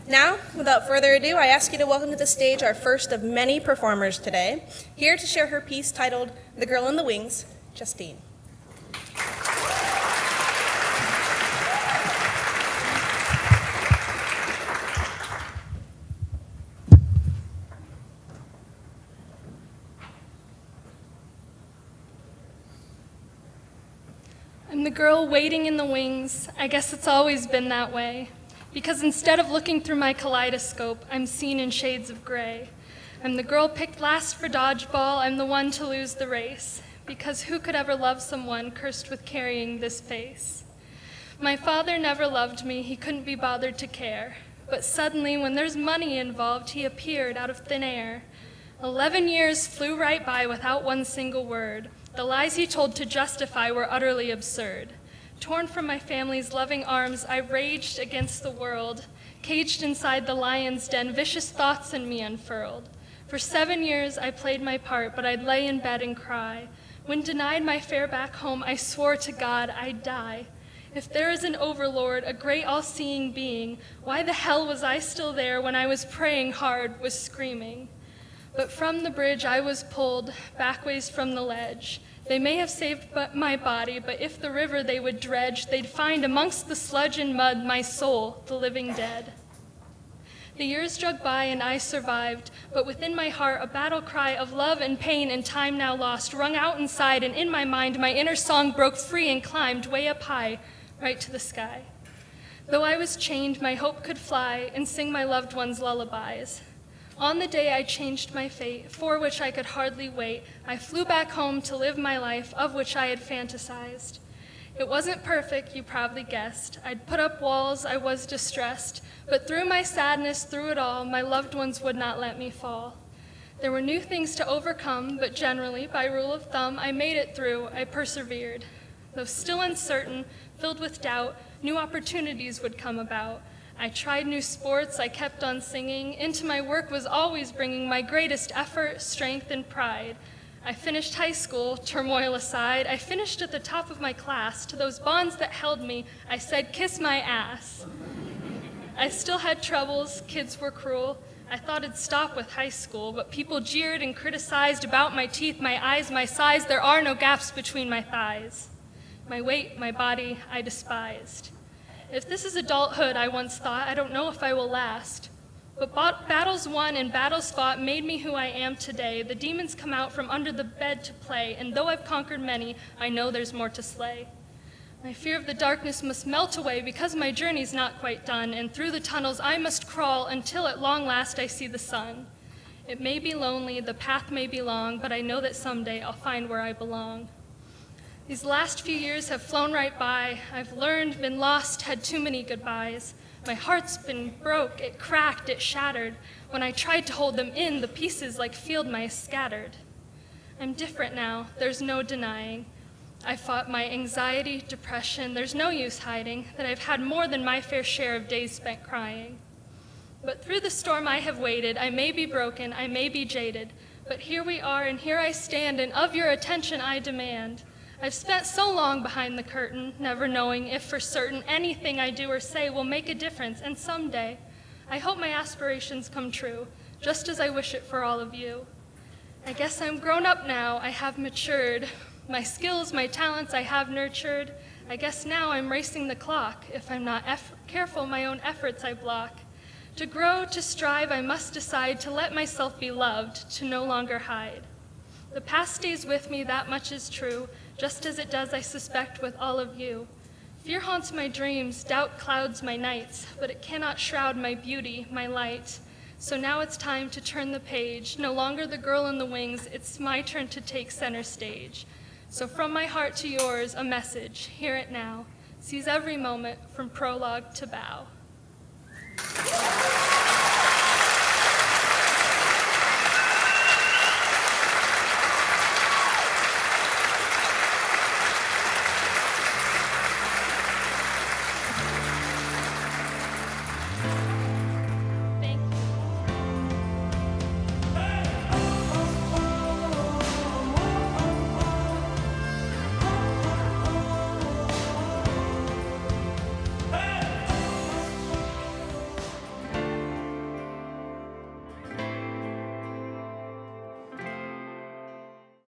Now, without further ado, I ask you to welcome to the stage our first of many performers today. Here to share her piece titled The Girl in the Wings, Justine. I'm the girl waiting in the wings. I guess it's always been that way. Because instead of looking through my kaleidoscope, I'm seen in shades of gray. I'm the girl picked last for dodgeball. I'm the one to lose the race. Because who could ever love someone cursed with carrying this face? My father never loved me. He couldn't be bothered to care. But suddenly, when there's money involved, he appeared out of thin air. 11 years flew right by without one single word. The lies he told to justify were utterly absurd. Torn from my family's loving arms, I raged against the world. Caged inside the lion's den, vicious thoughts in me unfurled. For 7 years I played my part, but I'd lay in bed and cry. When denied my fare back home, I swore to God I'd die. If there is an overlord, a great all-seeing being, why the hell was I still there when I was praying hard, was screaming? But from the bridge I was pulled, backways from the ledge. They may have saved my body, but if the river they would dredge, they'd find amongst the sludge and mud my soul, the living dead. The years dragged by and I survived, but within my heart a battle cry of love and pain and time now lost rung out inside, and in my mind my inner song broke free and climbed way up high, right to the sky. Though I was chained, my hope could fly and sing my loved ones lullabies. On the day I changed my fate, for which I could hardly wait, I flew back home to live my life, of which I had fantasized. It wasn't perfect, you probably guessed. I'd put up walls, I was distressed, but through my sadness, through it all, my loved ones would not let me fall. There were new things to overcome, but generally, by rule of thumb, I made it through, I persevered. Though still uncertain, filled with doubt, new opportunities would come about. I tried new sports, I kept on singing. Into my work was always bringing my greatest effort, strength, and pride. I finished high school, turmoil aside. I finished at the top of my class. To those bonds that held me, I said, kiss my ass. I still had troubles, kids were cruel. I thought it'd stop with high school, but people jeered and criticized about my teeth, my eyes, my size. There are no gaps between my thighs. My weight, my body, I despised. If this is adulthood, I once thought, I don't know if I will last. But battles won and battles fought made me who I am today. The demons come out from under the bed to play, and though I've conquered many, I know there's more to slay. My fear of the darkness must melt away because my journey's not quite done, and through the tunnels I must crawl until at long last I see the sun. It may be lonely, the path may be long, but I know that someday I'll find where I belong. These last few years have flown right by. I've learned, been lost, had too many goodbyes. My heart's been broke, it cracked, it shattered. When I tried to hold them in, the pieces like field mice scattered. I'm different now, there's no denying. I fought my anxiety, depression, there's no use hiding that I've had more than my fair share of days spent crying. But through the storm I have waded, I may be broken, I may be jaded, but here we are and here I stand, and of your attention I demand. I've spent so long behind the curtain, never knowing if for certain anything I do or say will make a difference, and someday, I hope my aspirations come true, just as I wish it for all of you. I guess I'm grown up now, I have matured. My skills, my talents I have nurtured. I guess now I'm racing the clock. If I'm not careful, my own efforts I block. To grow, to strive, I must decide to let myself be loved, to no longer hide. The past stays with me, that much is true, just as it does, I suspect, with all of you. Fear haunts my dreams, doubt clouds my nights, but it cannot shroud my beauty, my light. So now it's time to turn the page, no longer the girl in the wings, it's my turn to take center stage. So from my heart to yours, a message, hear it now. Seize every moment from prologue to bow.